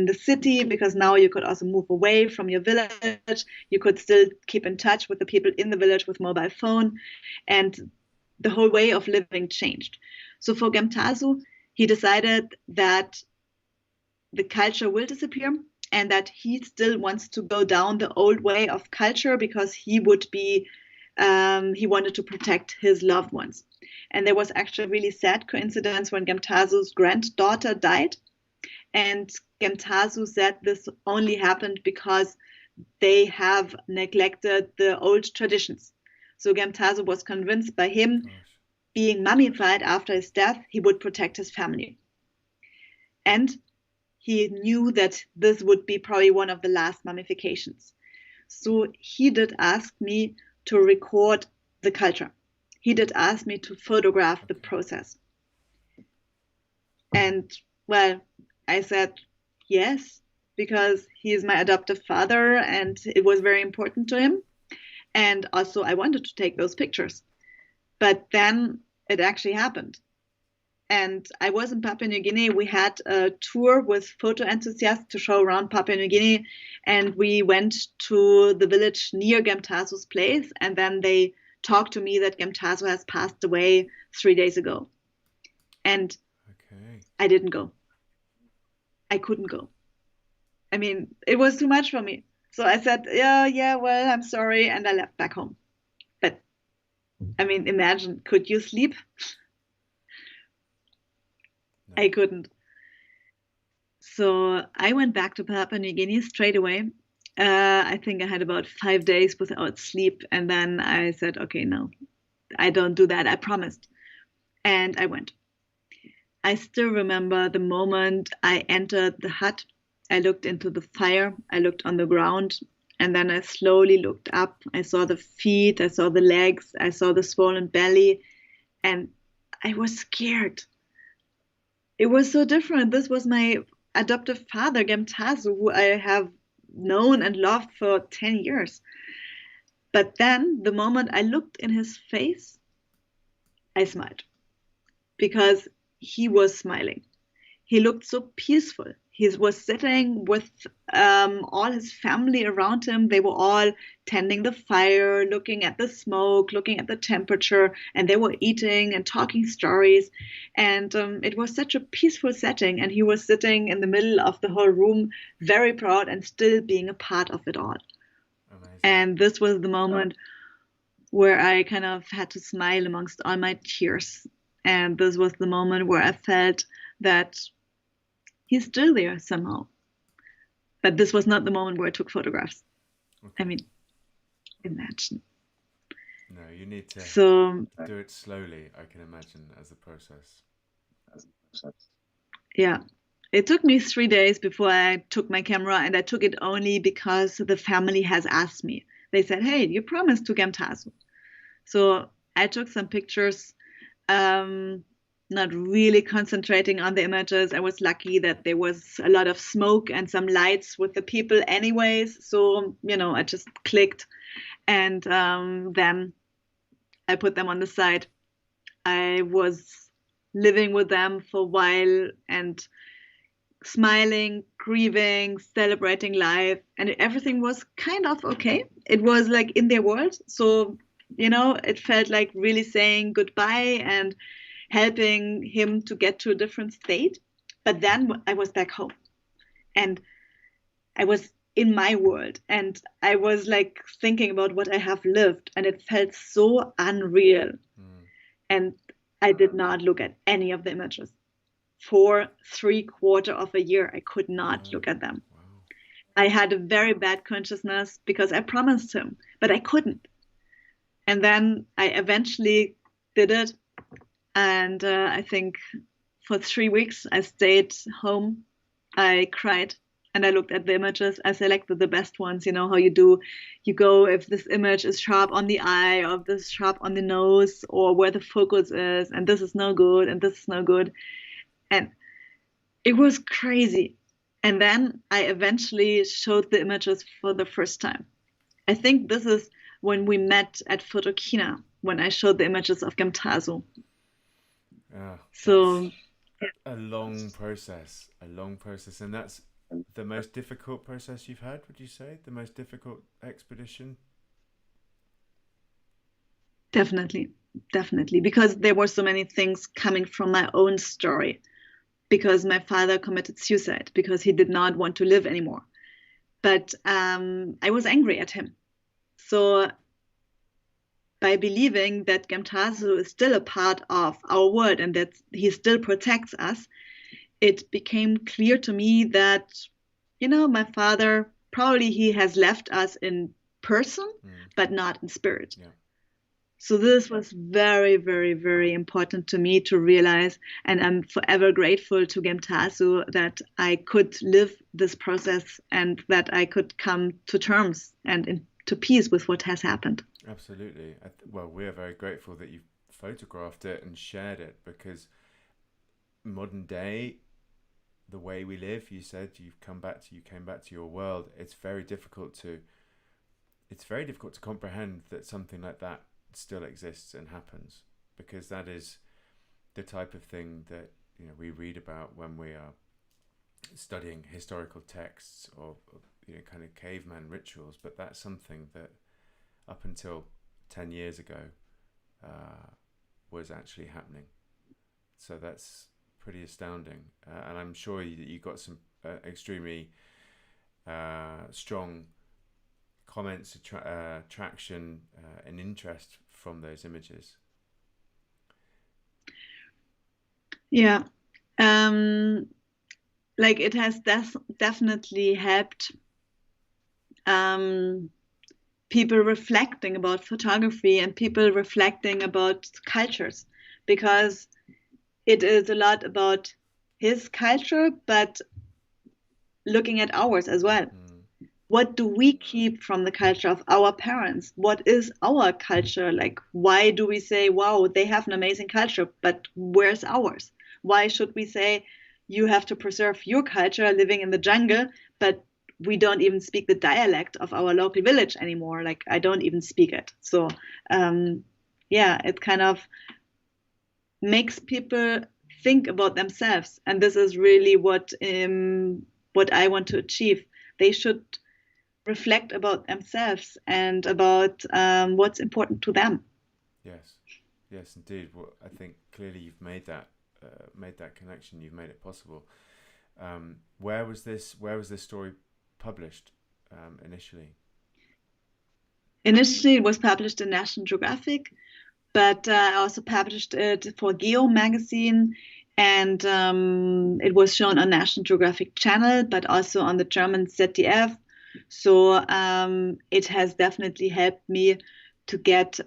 the city, because now you could also move away from your village. You could still keep in touch with the people in the village with mobile phone. And the whole way of living changed. So for Gemtasu, he decided that the culture will disappear, and that he still wants to go down the old way of culture, because he wanted to protect his loved ones. And there was actually a really sad coincidence when Gemtasu's granddaughter died. And Gemtasu said this only happened because they have neglected the old traditions. So Gemtasu was convinced by him being mummified after his death, he would protect his family. And he knew that this would be probably one of the last mummifications. So he did ask me to record the culture. He did ask me to photograph the process. And, well, I said yes, because he is my adoptive father and it was very important to him. And also I wanted to take those pictures. But then it actually happened. And I was in Papua New Guinea. We had a tour with photo enthusiasts to show around Papua New Guinea. And we went to the village near Gemtasu's place. And then they talked to me that Gemtasu has passed away 3 days ago. And I didn't go. I couldn't go. I mean, it was too much for me. So I said, yeah, well, I'm sorry. And I left back home. But, I mean, imagine, could you sleep? I couldn't. So I went back to Papua New Guinea straight away. I think I had about 5 days without sleep. And then I said, okay, no, I don't do that. I promised. And I went. I still remember the moment I entered the hut. I looked into the fire. I looked on the ground. And then I slowly looked up. I saw the feet. I saw the legs. I saw the swollen belly. And I was scared. It was so different. This was my adoptive father, Gemtasu, who I have known and loved for 10 years. But then, the moment I looked in his face, I smiled. Because he was smiling. He looked so peaceful. He was sitting with all his family around him. They were all tending the fire, looking at the smoke, looking at the temperature, and they were eating and talking stories. And it was such a peaceful setting. And he was sitting in the middle of the whole room, very proud and still being a part of it all. Amazing. And this was the moment where I kind of had to smile amongst all my tears. And this was the moment where I felt that he's still there somehow. But this was not the moment where I took photographs. Okay. I mean, imagine. No, you need to do it slowly, I can imagine, as a process. Yeah. It took me 3 days before I took my camera, and I took it only because the family has asked me. They said, hey, you promised to Gemtasu. So I took some pictures. not really concentrating on the images. I was lucky that there was a lot of smoke and some lights with the people anyways. So, I just clicked, and then I put them on the side. I was living with them for a while and smiling, grieving, celebrating life, and everything was kind of okay. It was like in their world. So, it felt like really saying goodbye and helping him to get to a different state. But then I was back home, and I was in my world, and I was like thinking about what I have lived, and it felt so unreal. And I did not look at any of the images. For 3/4 of a year, I could not look at them. I had a very bad consciousness because I promised him, but I couldn't. And then I eventually did it. And I think for 3 weeks, I stayed home. I cried and I looked at the images. I selected the best ones. You know how you do. You go if this image is sharp on the eye, or if this is sharp on the nose, or where the focus is, and this is no good, and this is no good. And it was crazy. And then I eventually showed the images for the first time. I think this is when we met at Photokina, when I showed the images of Gemtasu. So a long process. And that's the most difficult process you've had, would you say? The most difficult expedition? Definitely, because there were so many things coming from my own story. Because my father committed suicide because he did not want to live anymore. But I was angry at him. So by believing that Gemtasu is still a part of our world and that he still protects us, it became clear to me that, my father, probably he has left us in person, but not in spirit. Yeah. So this was very, very, very important to me to realize, and I'm forever grateful to Gemtasu that I could live this process and that I could come to terms and into peace with what has happened. Absolutely. Well, we're very grateful that you photographed it and shared it, because modern day, the way we live, you said you came back to your world. It's very difficult to comprehend that something like that still exists and happens, because that is the type of thing that we read about when we are studying historical texts or kind of caveman rituals, but that's something that up until 10 years ago was actually happening. So that's pretty astounding, and I'm sure you got some extremely strong comments, traction, and interest from those images. Yeah, like it has definitely helped people reflecting about photography and people reflecting about cultures, because it is a lot about his culture, but looking at ours as well. What do we keep from the culture of our parents? What is our culture? Like, why do we say, wow, they have an amazing culture, but where's ours? Why should we say, you have to preserve your culture living in the jungle, but we don't even speak the dialect of our local village anymore? Like, I don't even speak it. So, it kind of makes people think about themselves. And this is really what I want to achieve. They should reflect about themselves and about what's important to them. Yes, indeed. Well, I think clearly you've made that connection. You've made it possible. Where was this story published initially? Initially, it was published in National Geographic, but I also published it for Geo magazine, and it was shown on National Geographic channel, but also on the German ZDF. So it has definitely helped me to get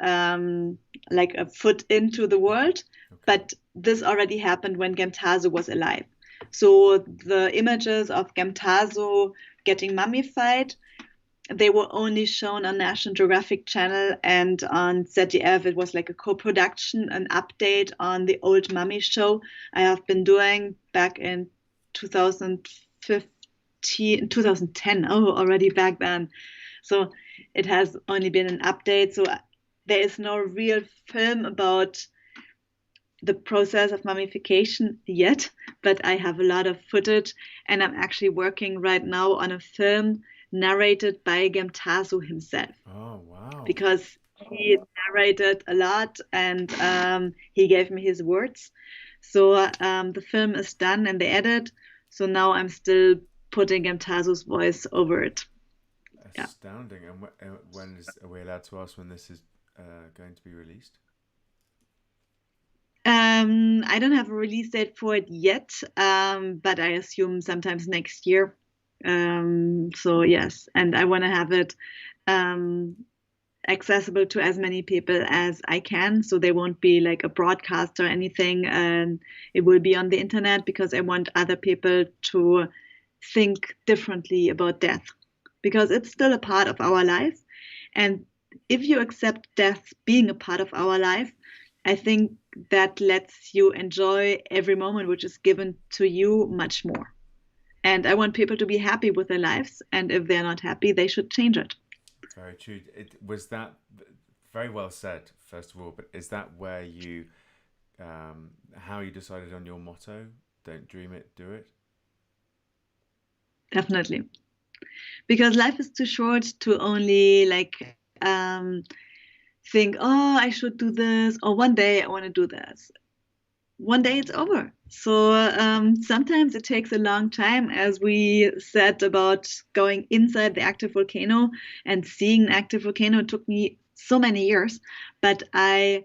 like a foot into the world. Okay. But this already happened when Gemtasu was alive. So the images of Gemtasu getting mummified they were only shown on National Geographic channel, and on ZDF it was like a co-production, an update on the old mummy show I have been doing back in 2015, 2010. Oh, already back then. So it has only been an update. So there is no real film about the process of mummification yet, but I have a lot of footage, and I'm actually working right now on a film narrated by Gemtasu himself, Oh, wow. because he narrated a lot, and he gave me his words. So the film is done and the edit. So now I'm still putting Gemtasu's voice over it. Yeah. Astounding. And are we allowed to ask when this is going to be released? I don't have a release date for it yet, but I assume sometimes next year. So yes, and I want to have it accessible to as many people as I can, so they won't be like a broadcast or anything, and it will be on the internet, because I want other people to think differently about death, because it's still a part of our life. And if you accept death being a part of our life, I think that lets you enjoy every moment which is given to you much more. And I want people to be happy with their lives, and if they're not happy, they should change it. Very true. It was that very well said, first of all, but is that where you, how you decided on your motto? Don't dream it, do it? Definitely. Because life is too short to only like think, oh, I should do this, or one day I want to do this. One day it's over. So sometimes it takes a long time, as we said about going inside the active volcano and seeing an active volcano. It took me so many years, but I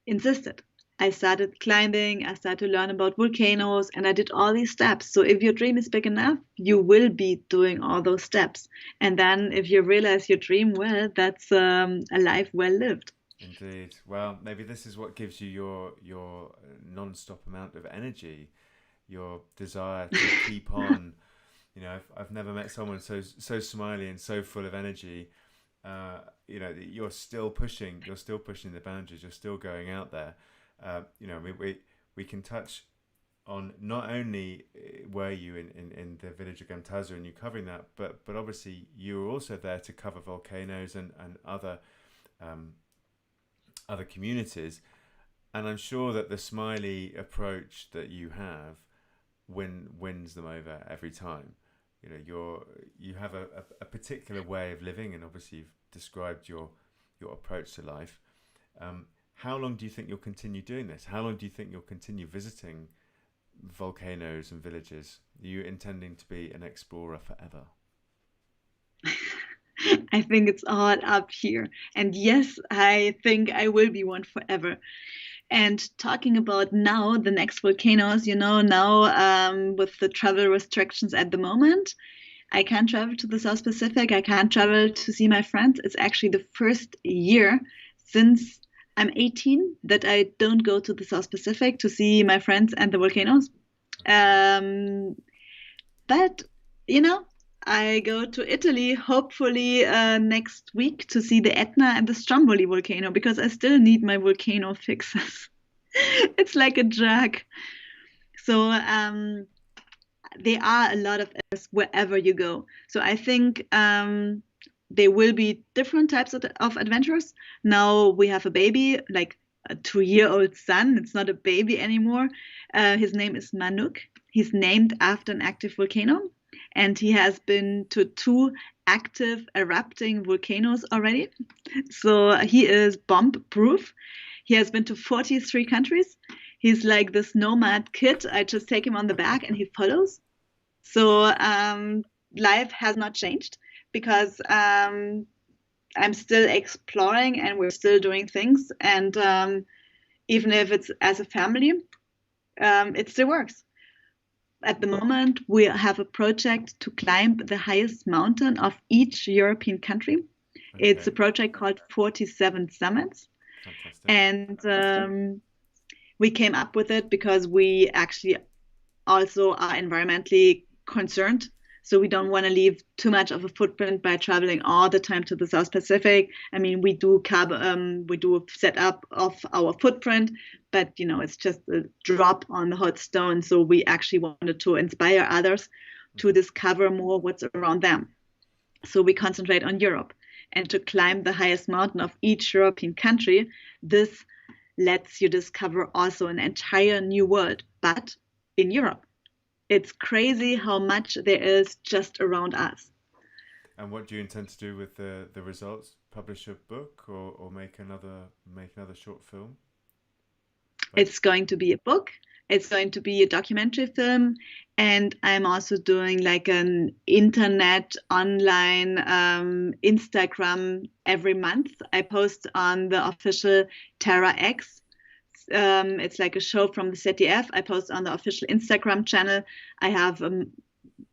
insisted. I started climbing, I started to learn about volcanoes, and I did all these steps. So if your dream is big enough, you will be doing all those steps. And then if you realize your dream well, that's a life well lived. Indeed. Well, maybe this is what gives you your non-stop amount of energy, your desire to keep on. You know, I've never met someone so smiley and so full of energy. You know, you're still pushing the boundaries. You're still going out there. You know, we can touch on not only were you in the village of Gamtaza and you covering that, but obviously you were also there to cover volcanoes and other other communities, and I'm sure that the smiley approach that you have wins them over every time. You know, you have a particular way of living, and obviously you've described your approach to life. How long do you think you'll continue doing this? How long do you think you'll continue visiting volcanoes and villages? Are you intending to be an explorer forever? I think it's all up here. And yes, I think I will be one forever. And talking about now, the next volcanoes, you know, now with the travel restrictions at the moment, I can't travel to the South Pacific. I can't travel to see my friends. It's actually the first year since I'm 18 that I don't go to the South Pacific to see my friends and the volcanoes. But, you know, I go to Italy hopefully next week to see the Etna and the Stromboli volcano, because I still need my volcano fixes. It's like a drug. So there are a lot of areas wherever you go. So I think there will be different types of adventures. Now we have a baby, like a 2-year-old son. It's not a baby anymore. His name is Manuk. He's named after an active volcano. And he has been to 2 active erupting volcanoes already. So he is bomb proof. He has been to 43 countries. He's like this nomad kid. I just take him on the back and he follows. So life has not changed, because I'm still exploring and we're still doing things. And even if it's as a family, it still works. At the moment, we have a project to climb the highest mountain of each European country. Okay. It's a project called 47 Summits. Fantastic. And we came up with it because we actually also are environmentally concerned. So we don't want to leave too much of a footprint by traveling all the time to the South Pacific. I mean, we do set up of our footprint, but it's just a drop on the hot stone. So we actually wanted to inspire others to discover more what's around them. So we concentrate on Europe, and to climb the highest mountain of each European country. This lets you discover also an entire new world, but in Europe. It's crazy how much there is just around us. And what do you intend to do with the results? Publish a book or make another short film? It's going to be a book. It's going to be a documentary film, and I'm also doing like an internet online Instagram every month. I post on the official Terra X. It's like a show from the ZDF. I post on the official Instagram channel. I have a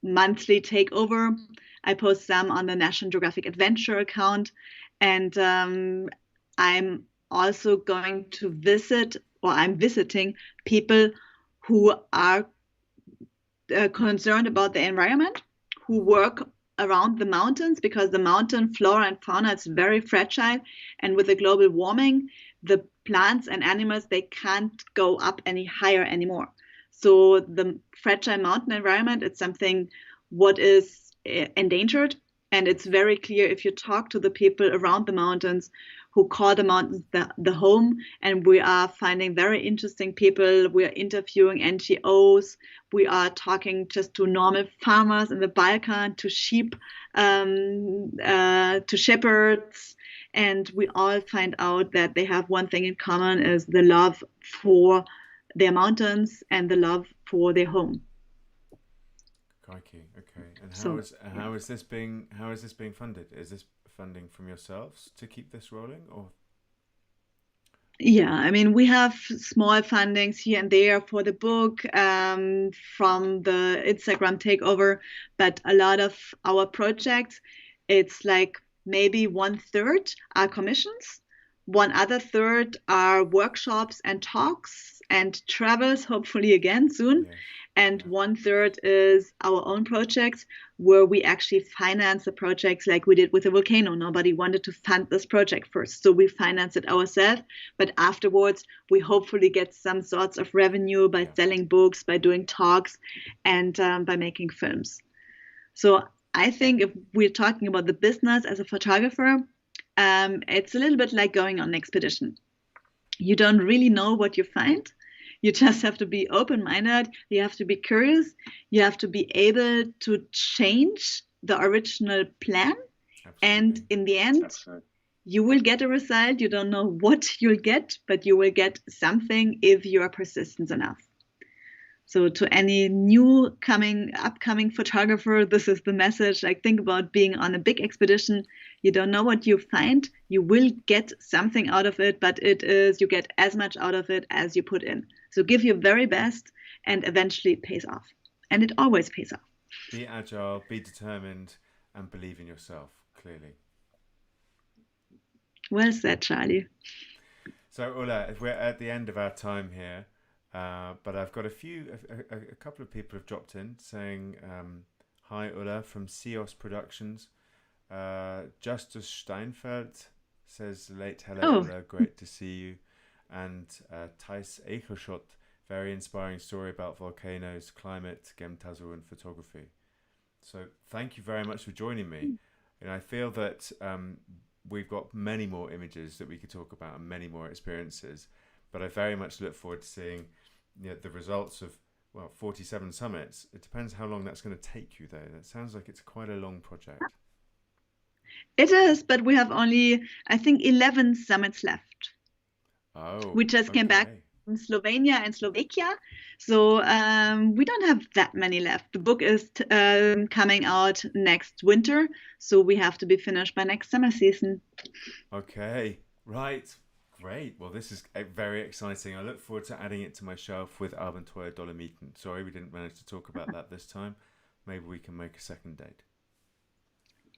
monthly takeover. I post some on the National Geographic Adventure account, and I'm also going to I'm visiting people who are concerned about the environment, who work around the mountains, because the mountain flora and fauna is very fragile, and with the global warming, the plants and animals, they can't go up any higher anymore. So the fragile mountain environment, it's something what is endangered, and it's very clear if you talk to the people around the mountains who call the mountains the home. And we are finding very interesting people. We are interviewing NGOs. We are talking just to normal farmers in the Balkan, to sheep, to shepherds. And we all find out that they have one thing in common, is the love for their mountains and the love for their home. Crikey, okay. And how is this being funded? Is this funding from yourselves to keep this rolling, or? Yeah, I mean, we have small fundings here and there for the book, from the Instagram takeover, but a lot of our projects, it's like maybe 1/3 are commissions, 1/3 are workshops and talks and travels, hopefully again soon. Yeah. And 1/3 is our own projects, where we actually finance the projects like we did with the volcano. Nobody wanted to fund this project first, so we finance it ourselves. But afterwards, we hopefully get some sorts of revenue by selling books, by doing talks, and by making films. So I think if we're talking about the business as a photographer, it's a little bit like going on an expedition. You don't really know what you find. You just have to be open-minded. You have to be curious. You have to be able to change the original plan. Absolutely. And in the end, you will get a result. You don't know what you'll get, but you will get something if you are persistent enough. So to any upcoming photographer, this is the message. Like, think about being on a big expedition. You don't know what you find. You will get something out of it, but you get as much out of it as you put in. So give your very best, and eventually it pays off. And it always pays off. Be agile, be determined, and believe in yourself, clearly. Well said, Charlie. So Ulla, we're at the end of our time here. But I've got a couple of people have dropped in saying, hi Ulla from Sios Productions. Justus Steinfeld says, late hello Ulla, great to see you. And Thijs Egelschot, very inspiring story about volcanoes, climate, gemtazel and photography. So thank you very much for joining me. And I feel that we've got many more images that we could talk about and many more experiences. But I very much look forward to seeing the results of 47 summits. It depends how long that's going to take you, though. That sounds like it's quite a long project. It is, but we have only, I think, 11 summits left. Oh, we just came back from Slovenia and Slovakia, so we don't have that many left. The book is coming out next winter, so we have to be finished by next summer season. Okay, right. Great. Well, this is very exciting. I look forward to adding it to my shelf with Abenteuer Dolomiten. Sorry, we didn't manage to talk about that this time. Maybe we can make a second date.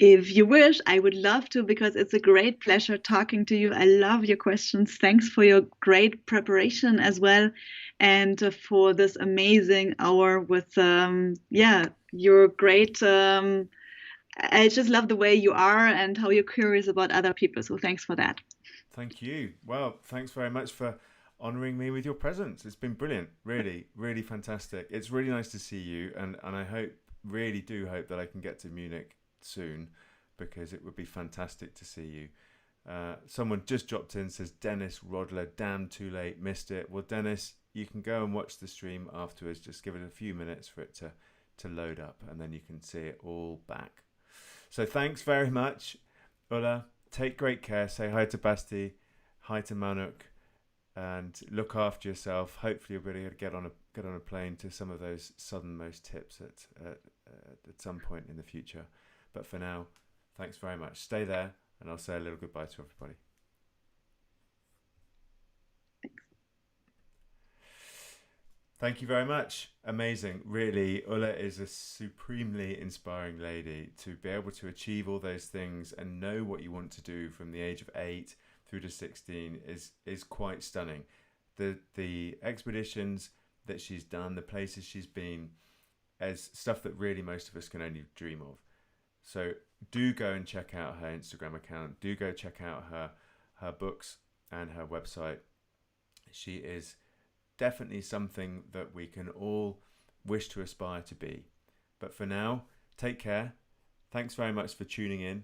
If you wish, I would love to, because it's a great pleasure talking to you. I love your questions. Thanks for your great preparation as well, and for this amazing hour with You're great. I just love the way you are and how you're curious about other people. So thanks for that. Thank you. Well, thanks very much for honouring me with your presence. It's been brilliant. Really, really fantastic. It's really nice to see you, and I hope, really do hope that I can get to Munich soon, because it would be fantastic to see you. Someone just dropped in, says Dennis Rodler, damn too late, missed it. Well, Dennis, you can go and watch the stream afterwards. Just give it a few minutes for it to load up, and then you can see it all back. So thanks very much, Ulla. Take great care. Say hi to Basti, hi to Manuk, and look after yourself. Hopefully, you'll be able to get on a plane to some of those southernmost tips at some point in the future. But for now, thanks very much. Stay there, and I'll say a little goodbye to everybody. Thank you very much. Amazing. Really, Ulla is a supremely inspiring lady. To be able to achieve all those things and know what you want to do from the age of 8 through to 16 is quite stunning. The expeditions that she's done, the places she's been, as stuff that really most of us can only dream of. So do go and check out her Instagram account. Do go check out her books and her website. She is definitely something that we can all wish to aspire to be. But for now, take care. Thanks very much for tuning in,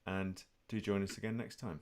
and do join us again next time.